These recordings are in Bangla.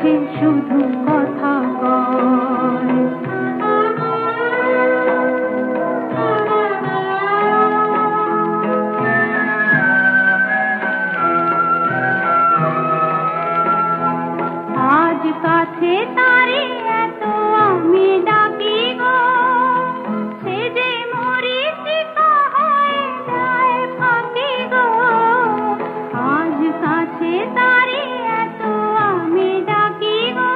কাছে শুধু কথা কয়। আজ কাছে তারে এত আমি ডাকি গো, সে যে মরীচিকা হয়ে যায় ফাঁকি গো। আজ কাছে তারে এত আমি ডাকি গো,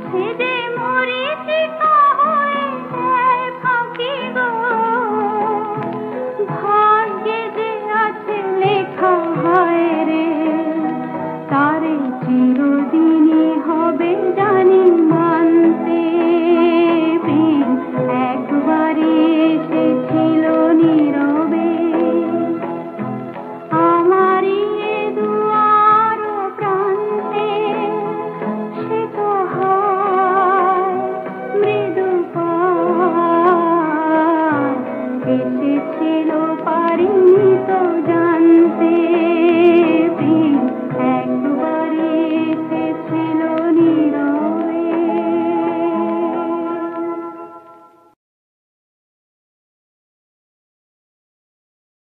সে যে মরীচিকা হয়ে যায় ফাঁকি গো। ভাগ্যে যে আছে লেখা হয় রে, তারে চিরদিনই হবে জানি মানতে। প্রেম একবারে এসেছিল নীরবে, আমারই এ দুয়ার প্রান্তে। সে তো হয় মৃদু পায়, এসেছে